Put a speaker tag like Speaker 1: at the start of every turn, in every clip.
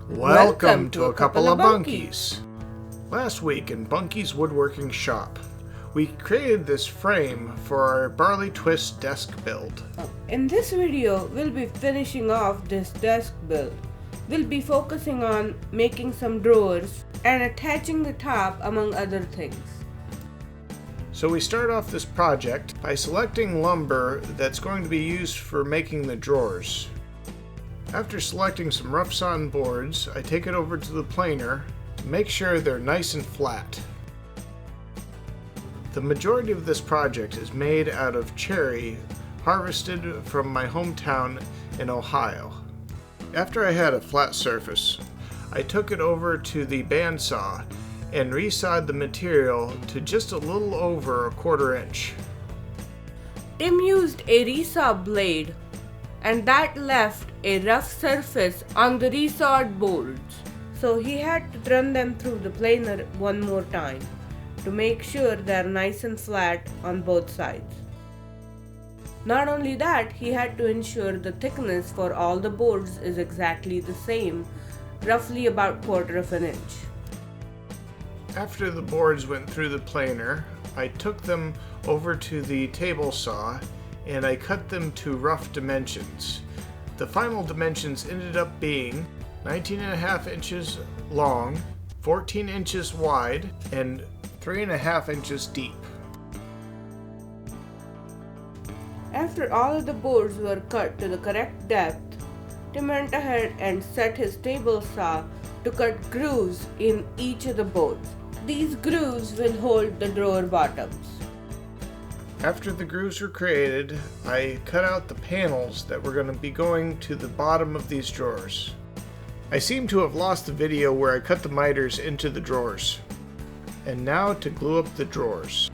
Speaker 1: Welcome to a couple of bunkies. Last week in Bunky's woodworking shop, we created this frame for our Barley twist desk build.
Speaker 2: In this video, we'll be finishing off this desk build. We'll be focusing on making some drawers and attaching the top among other things.
Speaker 1: So we start off this project by selecting lumber that's going to be used for making the drawers. After selecting some rough sawn boards, I take it over to the planer to make sure they're nice and flat. The majority of this project is made out of cherry harvested from my hometown in Ohio. After I had a flat surface, I took it over to the bandsaw and resawed the material to just a little over a 1/4 inch.
Speaker 2: Tim used a resaw blade, and that left a rough surface on the resawed boards, so he had to run them through the planer one more time to make sure they're nice and flat on both sides. Not only that, he had to ensure the thickness for all the boards is exactly the same, roughly about 1/4 inch.
Speaker 1: After the boards went through the planer, I took them over to the table saw and I cut them to rough dimensions. The final dimensions ended up being 19.5 inches long, 14 inches wide, and 3.5 inches deep.
Speaker 2: After all of the boards were cut to the correct depth, Tim went ahead and set his table saw to cut grooves in each of the boards. These grooves will hold the drawer bottoms.
Speaker 1: After the grooves were created, I cut out the panels that were going to be going to the bottom of these drawers. I seem to have lost the video where I cut the miters into the drawers. And now to glue up the drawers.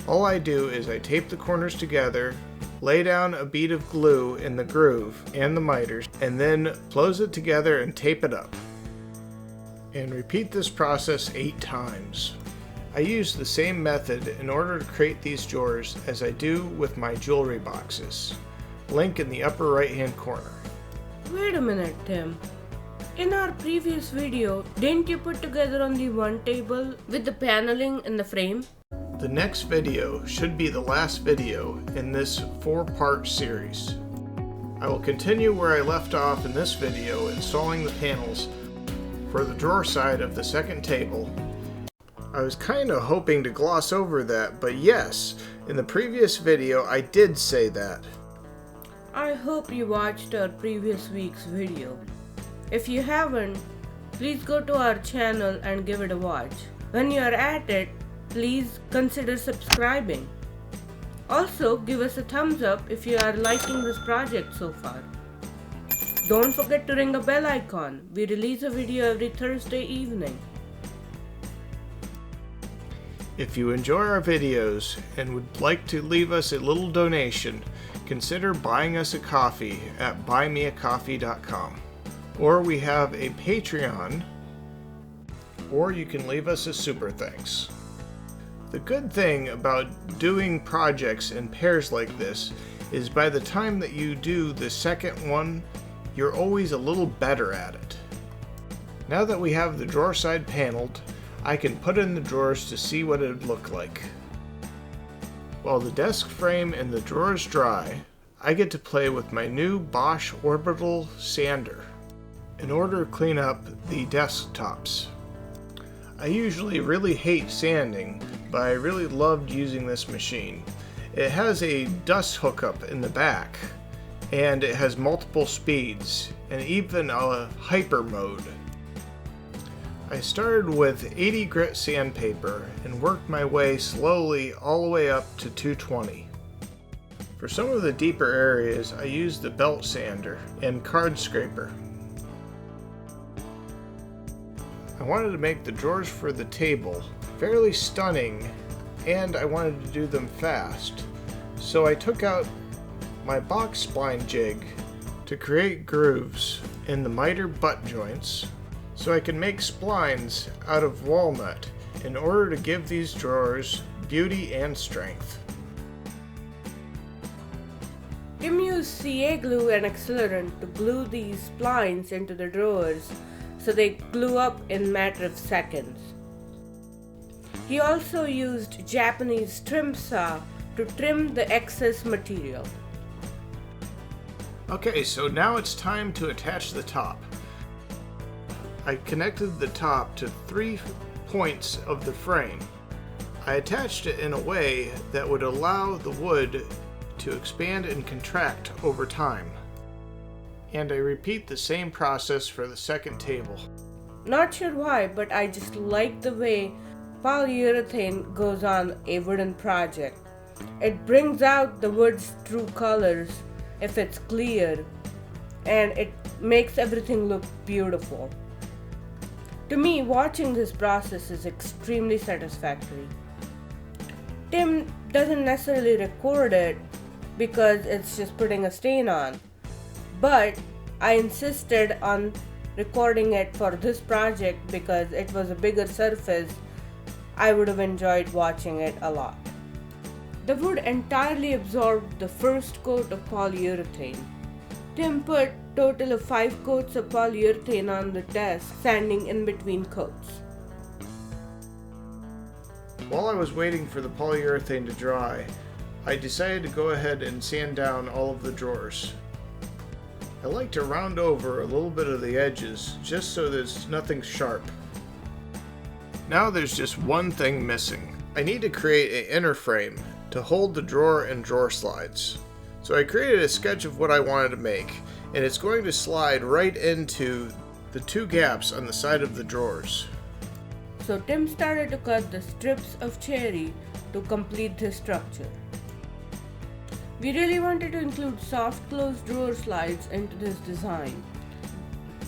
Speaker 1: All I do is I tape the corners together, lay down a bead of glue in the groove and the miters, and then close it together and tape it up. And repeat this process 8 times. I use the same method in order to create these drawers as I do with my jewelry boxes. Link in the upper right hand corner.
Speaker 2: Wait a minute, Tim. In our previous video, didn't you put together only one table with the paneling in the frame?
Speaker 1: The next video should be the last video in this 4-part series. I will continue where I left off in this video installing the panels for the drawer side of the second table. I was kind of hoping to gloss over that, but yes, in the previous video I did say that.
Speaker 2: I hope you watched our previous week's video. If you haven't, please go to our channel and give it a watch. When you are at it, please consider subscribing. Also, give us a thumbs up if you are liking this project so far. Don't forget to ring a bell icon. We release a video every Thursday evening.
Speaker 1: If you enjoy our videos and would like to leave us a little donation, consider buying us a coffee at buymeacoffee.com. Or we have a Patreon, or you can leave us a super thanks. The good thing about doing projects in pairs like this is by the time that you do the second one, you're always a little better at it. Now that we have the drawer side paneled, I can put in the drawers to see what it would look like. While the desk frame and the drawers dry, I get to play with my new Bosch orbital sander in order to clean up the desktops. I usually really hate sanding, but I really loved using this machine. It has a dust hookup in the back, and it has multiple speeds, and even a hyper mode. I started with 80 grit sandpaper and worked my way slowly all the way up to 220. For some of the deeper areas, I used the belt sander and card scraper. I wanted to make the drawers for the table fairly stunning, and I wanted to do them fast. So I took out my box spline jig to create grooves in the miter butt joints so I can make splines out of walnut in order to give these drawers beauty and strength.
Speaker 2: Tim used CA glue and accelerant to glue these splines into the drawers so they glue up in a matter of seconds. He also used Japanese trim saw to trim the excess material.
Speaker 1: Okay, so now it's time to attach the top. I connected the top to 3 points of the frame. I attached it in a way that would allow the wood to expand and contract over time. And I repeat the same process for the second table.
Speaker 2: Not sure why, but I just like the way polyurethane goes on a wooden project. It brings out the wood's true colors if it's clear, and it makes everything look beautiful. To me, watching this process is extremely satisfactory. Tim doesn't necessarily record it because it's just putting a stain on, but I insisted on recording it for this project because it was a bigger surface. I would have enjoyed watching it a lot. The wood entirely absorbed the first coat of polyurethane. Tim put a total of 5 coats of polyurethane on the desk, sanding in between coats.
Speaker 1: While I was waiting for the polyurethane to dry, I decided to go ahead and sand down all of the drawers. I like to round over a little bit of the edges just so there's nothing sharp. Now there's just one thing missing. I need to create an inner frame to hold the drawer and drawer slides. So I created a sketch of what I wanted to make, and it's going to slide right into the 2 gaps on the side of the drawers.
Speaker 2: So Tim started to cut the strips of cherry to complete this structure. We really wanted to include soft closed drawer slides into this design.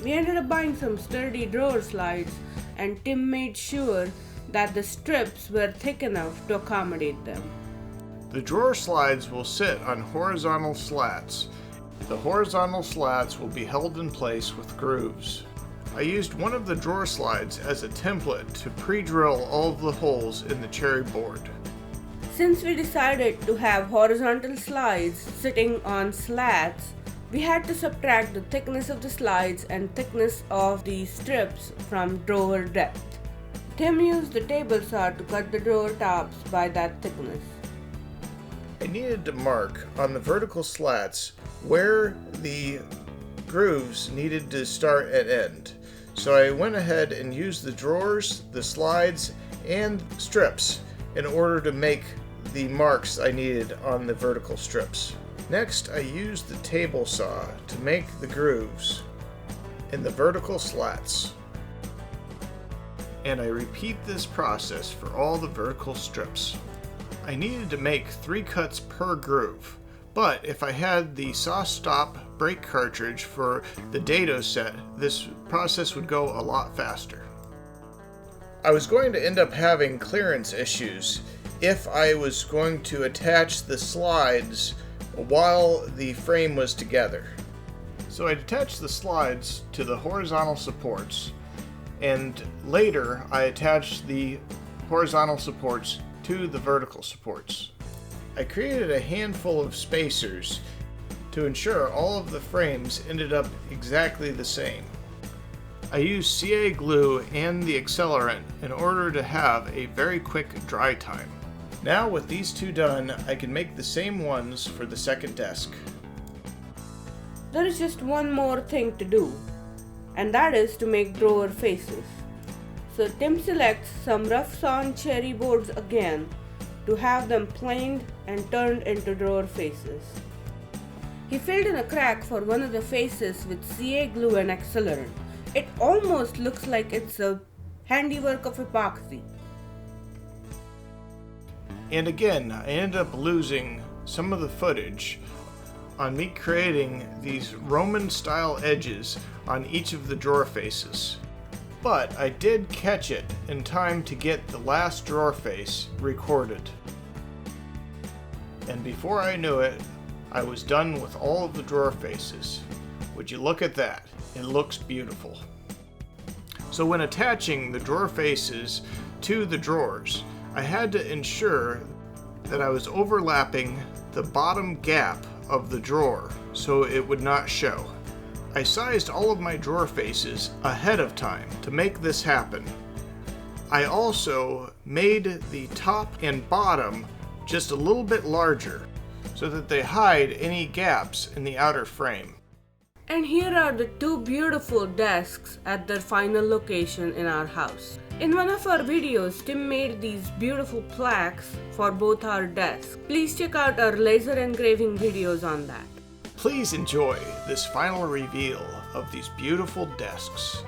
Speaker 2: We ended up buying some sturdy drawer slides, and Tim made sure that the strips were thick enough to accommodate them.
Speaker 1: The drawer slides will sit on horizontal slats. The horizontal slats will be held in place with grooves. I used one of the drawer slides as a template to pre-drill all of the holes in the cherry board.
Speaker 2: Since we decided to have horizontal slides sitting on slats, we had to subtract the thickness of the slides and thickness of the strips from drawer depth. Tim used the table saw to cut the drawer tops by that thickness.
Speaker 1: I needed to mark on the vertical slats where the grooves needed to start and end. So I went ahead and used the drawers, the slides, and strips in order to make the marks I needed on the vertical strips. Next, I used the table saw to make the grooves in the vertical slats. And I repeat this process for all the vertical strips. I needed to make 3 cuts per groove, but if I had the saw stop brake cartridge for the dado set, this process would go a lot faster. I was going to end up having clearance issues if I was going to attach the slides while the frame was together. So I attached the slides to the horizontal supports, and later I attached the horizontal supports to the vertical supports. I created a handful of spacers to ensure all of the frames ended up exactly the same. I used CA glue and the accelerant in order to have a very quick dry time. Now with these 2 done, I can make the same ones for the second desk.
Speaker 2: There is just one more thing to do, and that is to make drawer faces. So Tim selects some rough sawn cherry boards again to have them planed and turned into drawer faces. He filled in a crack for one of the faces with CA glue and accelerant. It almost looks like it's a handiwork of epoxy.
Speaker 1: And again, I ended up losing some of the footage on me creating these Roman style edges on each of the drawer faces. But I did catch it in time to get the last drawer face recorded. And before I knew it, I was done with all of the drawer faces. Would you look at that? It looks beautiful. So when attaching the drawer faces to the drawers, I had to ensure that I was overlapping the bottom gap of the drawer so it would not show. I sized all of my drawer faces ahead of time to make this happen. I also made the top and bottom just a little bit larger so that they hide any gaps in the outer frame.
Speaker 2: And here are the two beautiful desks at their final location in our house. In one of our videos, Tim made these beautiful plaques for both our desks. Please check out our laser engraving videos on that.
Speaker 1: Please enjoy this final reveal of these beautiful desks.